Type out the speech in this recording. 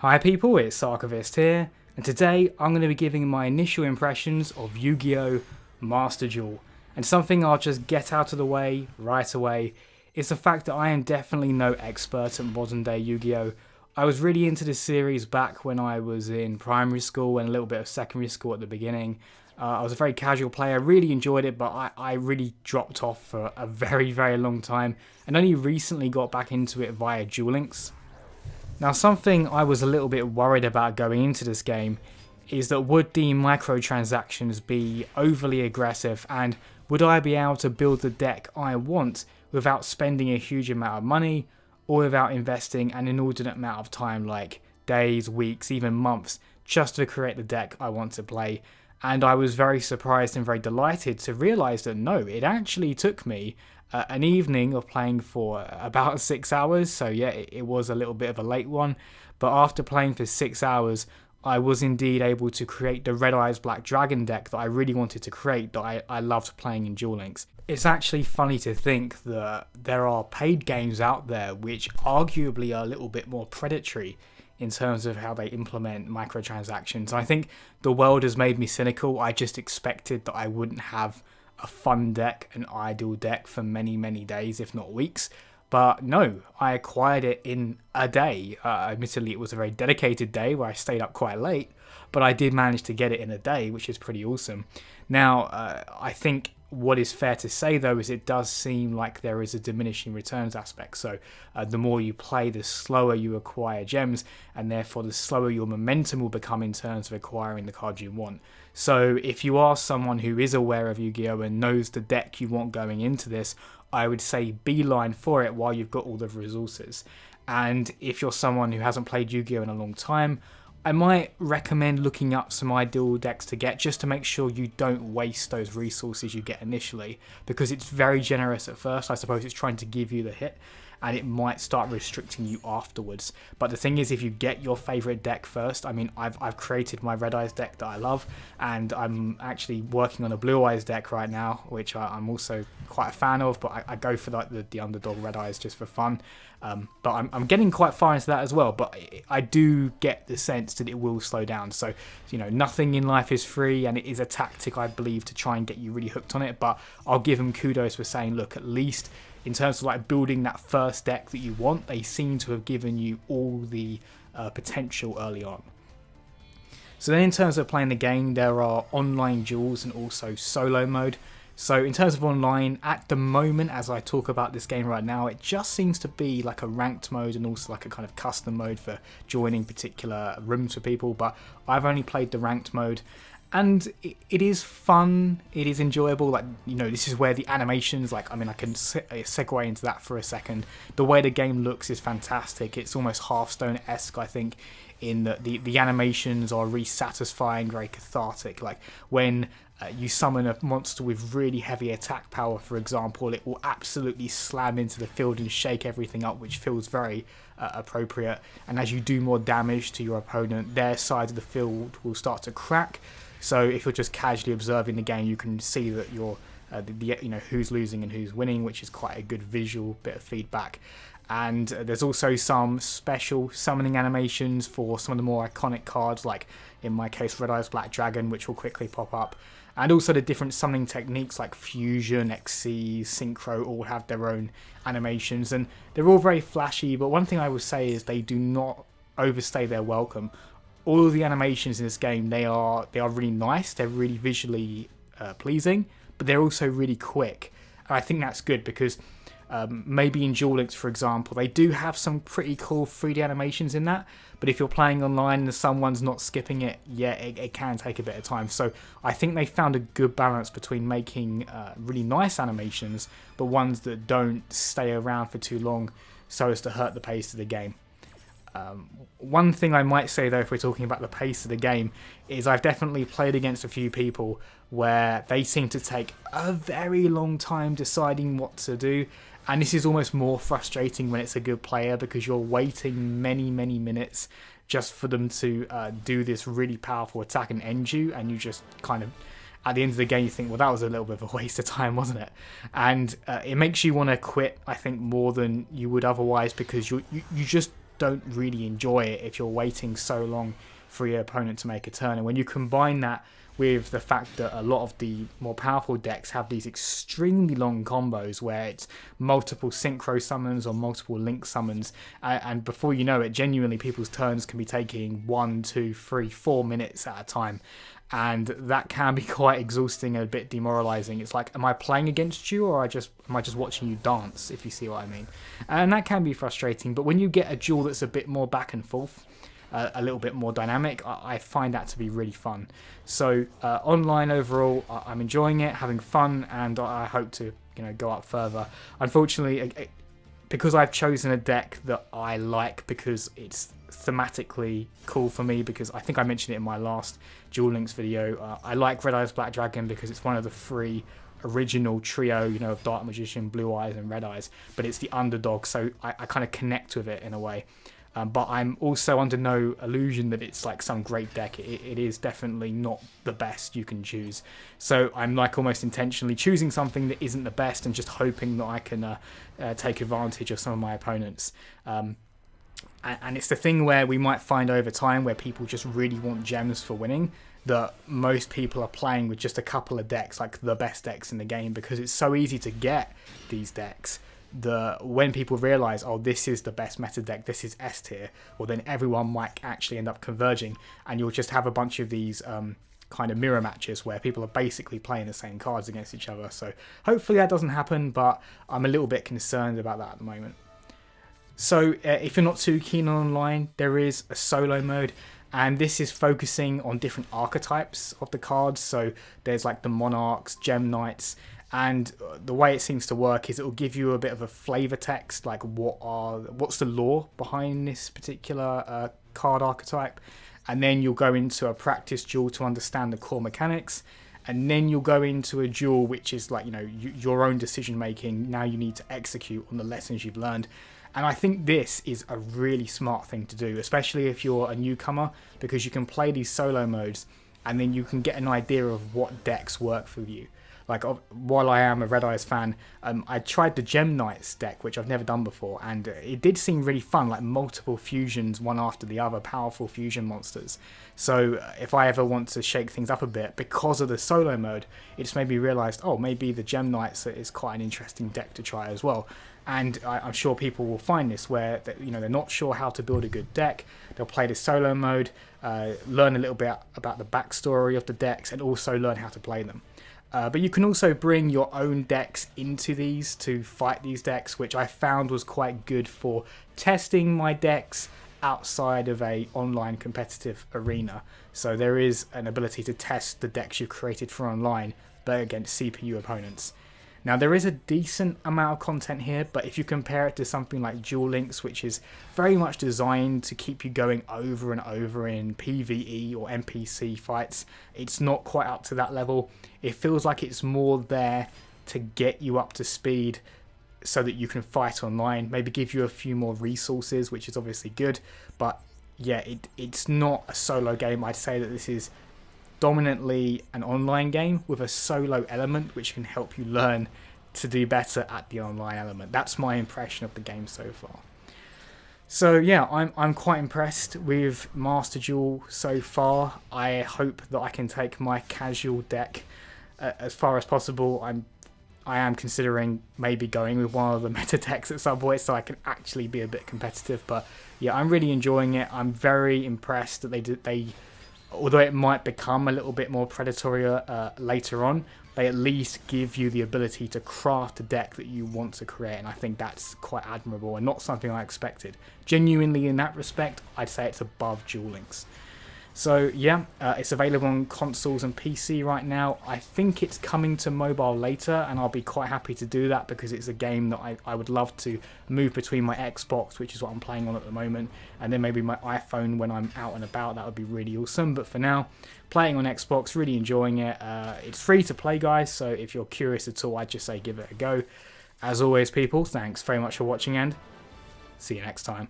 Hi people, it's Sarkovist here, and today I'm going to be giving my initial impressions of Yu-Gi-Oh! Master Duel. And something I'll just get out of the way right away is the fact that I am definitely no expert at modern day Yu-Gi-Oh! I was really into this series back when I was in primary school and a little bit of secondary school at the beginning. I was a very casual player, really enjoyed it, but I really dropped off for a very long time and only recently got back into it via Duel Links. Now, something I was a little bit worried about going into this game is that would the microtransactions be overly aggressive, and would I be able to build the deck I want without spending a huge amount of money or without investing an inordinate amount of time, like days, weeks, even months, just to create the deck I want to play. And I was very surprised and very delighted to realise that no, it actually took me an evening of playing for about 6 hours. So yeah, it was a little bit of a late one. But after playing for 6 hours, I was indeed able to create the Red Eyes Black Dragon deck that I really wanted to create, that I loved playing in Duel Links. It's actually funny to think that there are paid games out there which arguably are a little bit more predatory in terms of how they implement microtransactions. I think the world has made me cynical. I just expected that I wouldn't have a fun deck, an ideal deck for many days, if not weeks. But no, I acquired it in a day. Admittedly, it was a very dedicated day where I stayed up quite late, but I did manage to get it in a day, which is pretty awesome. Now, I think what is fair to say, though, is it does seem like there is a diminishing returns aspect. So the more you play, the slower you acquire gems, and therefore the slower your momentum will become in terms of acquiring the cards you want. So if you are someone who is aware of Yu-Gi-Oh! And knows the deck you want going into this, I would say beeline for it while you've got all the resources. And if you're someone who hasn't played Yu-Gi-Oh! In a long time, I might recommend looking up some ideal decks to get, just to make sure you don't waste those resources you get initially, because it's very generous at first. I suppose it's trying to give you the hit, and it might start restricting you afterwards. But the thing is, if you get your favorite deck first, I mean, I've created my Red Eyes deck that I love, and I'm actually working on a Blue Eyes deck right now, which I'm also quite a fan of, but I go for like the underdog Red Eyes just for fun. But I'm getting quite far into that as well, but I do get the sense that it will slow down. So, you know, nothing in life is free, and it is a tactic, I believe, to try and get you really hooked on it. But I'll give them kudos for saying, look, at least in terms of like building that first deck that you want, they seem to have given you all the potential early on. So then in terms of playing the game, there are online duels and also solo mode. So in terms of online, at the moment, as I talk about this game right now, it just seems to be like a ranked mode and also like a kind of custom mode for joining particular rooms for people. But I've only played the ranked mode, and it is fun, it is enjoyable. Like, you know, this is where the animations, like, I mean, I can segue into that for a second. The way the game looks is fantastic. It's almost Hearthstone-esque, I think, in that the animations are really satisfying, very cathartic. Like when you summon a monster with really heavy attack power, for example, it will absolutely slam into the field and shake everything up, which feels very appropriate. And as you do more damage to your opponent, their side of the field will start to crack. So if you're just casually observing the game, you can see that you're you know, who's losing and who's winning, which is quite a good visual bit of feedback. And there's also some special summoning animations for some of the more iconic cards, like in my case Red Eyes Black Dragon, which will quickly pop up. And also the different summoning techniques like Fusion, XC, Synchro all have their own animations, and they're all very flashy, but one thing I would say is they do not overstay their welcome. All of the animations in this game, they are really nice, they're really visually pleasing, but they're also really quick. And I think that's good because maybe in Duel Links, for example, they do have some pretty cool 3D animations in that, but if you're playing online and someone's not skipping it, yeah, it can take a bit of time. So I think they found a good balance between making really nice animations, but ones that don't stay around for too long so as to hurt the pace of the game. One thing I might say, though, if we're talking about the pace of the game, is I've definitely played against a few people where they seem to take a very long time deciding what to do, and this is almost more frustrating when it's a good player, because you're waiting many minutes just for them to do this really powerful attack and end you, and you just kind of, at the end of the game, you think, well, that was a little bit of a waste of time, wasn't it? And it makes you want to quit, I think, more than you would otherwise, because you just don't really enjoy it if you're waiting so long for your opponent to make a turn. And when you combine that with the fact that a lot of the more powerful decks have these extremely long combos where it's multiple synchro summons or multiple link summons, and before you know it, genuinely people's turns can be taking 1, 2, 3, 4 minutes at a time, and that can be quite exhausting and a bit demoralizing. It's like, am I playing against you, or am I just watching you dance, if you see what I mean? And that can be frustrating, but when you get a duel that's a bit more back and forth, a little bit more dynamic, I find that to be really fun. So online overall, I'm enjoying it, having fun, and I hope to go up further. Unfortunately, because I've chosen a deck that I like because it's thematically cool for me, because I think I mentioned it in my last Duel Links video, I like Red Eyes Black Dragon because it's one of the 3 original trio, of Dark Magician, Blue Eyes and Red Eyes, but it's the underdog, so I kind of connect with it in a way. But I'm also under no illusion that it's like some great deck. It is definitely not the best you can choose. So I'm like almost intentionally choosing something that isn't the best and just hoping that I can take advantage of some of my opponents. And it's the thing where we might find over time where people just really want gems for winning, that most people are playing with just a couple of decks, like the best decks in the game, because it's so easy to get these decks. When people realize, oh, this is the best meta deck, this is S tier, well then everyone might actually end up converging, and you'll just have a bunch of these kind of mirror matches where people are basically playing the same cards against each other. So hopefully that doesn't happen, but I'm a little bit concerned about that at the moment. So if you're not too keen on online, there is a solo mode, and this is focusing on different archetypes of the cards. So there's like the Monarchs, Gem Knights, and the way it seems to work is it will give you a bit of a flavor text, like what's the lore behind this particular card archetype, and then you'll go into a practice duel to understand the core mechanics, and then you'll go into a duel which is like your own decision making. Now you need to execute on the lessons you've learned. And I think this is a really smart thing to do, especially if you're a newcomer, because you can play these solo modes and then you can get an idea of what decks work for you. Like, while I am a Red Eyes fan, I tried the Gem Knights deck, which I've never done before, and it did seem really fun, like multiple fusions, one after the other, powerful fusion monsters. So if I ever want to shake things up a bit, because of the solo mode, it just made me realise, oh, maybe the Gem Knights is quite an interesting deck to try as well. And I'm sure people will find this where they're not sure how to build a good deck. They'll play the solo mode, learn a little bit about the backstory of the decks, and also learn how to play them. But you can also bring your own decks into these to fight these decks, which I found was quite good for testing my decks outside of a online competitive arena. So there is an ability to test the decks you've created for online, but against CPU opponents. Now there is a decent amount of content here, but if you compare it to something like Duel Links, which is very much designed to keep you going over and over in PvE or NPC fights, it's not quite up to that level. It feels like it's more there to get you up to speed so that you can fight online, maybe give you a few more resources, which is obviously good. But yeah, it's not a solo game. I'd say that this is dominantly an online game with a solo element which can help you learn to do better at the online element. That's my impression of the game so far. So yeah, I'm quite impressed with Master Duel so far. I hope that I can take my casual deck as far as possible. I am considering maybe going with one of the meta decks at some point so I can actually be a bit competitive. But yeah, I'm really enjoying it. I'm very impressed that they although it might become a little bit more predatory later on, they at least give you the ability to craft a deck that you want to create, and I think that's quite admirable and not something I expected. Genuinely, in that respect, I'd say it's above Duel Links. So yeah, it's available on consoles and PC right now. I think it's coming to mobile later, and I'll be quite happy to do that because it's a game that I would love to move between my Xbox, which is what I'm playing on at the moment, and then maybe my iPhone when I'm out and about. That would be really awesome. But for now, playing on Xbox, really enjoying it. It's free to play, guys, so if you're curious at all, I'd just say give it a go. As always, people, thanks very much for watching, and see you next time.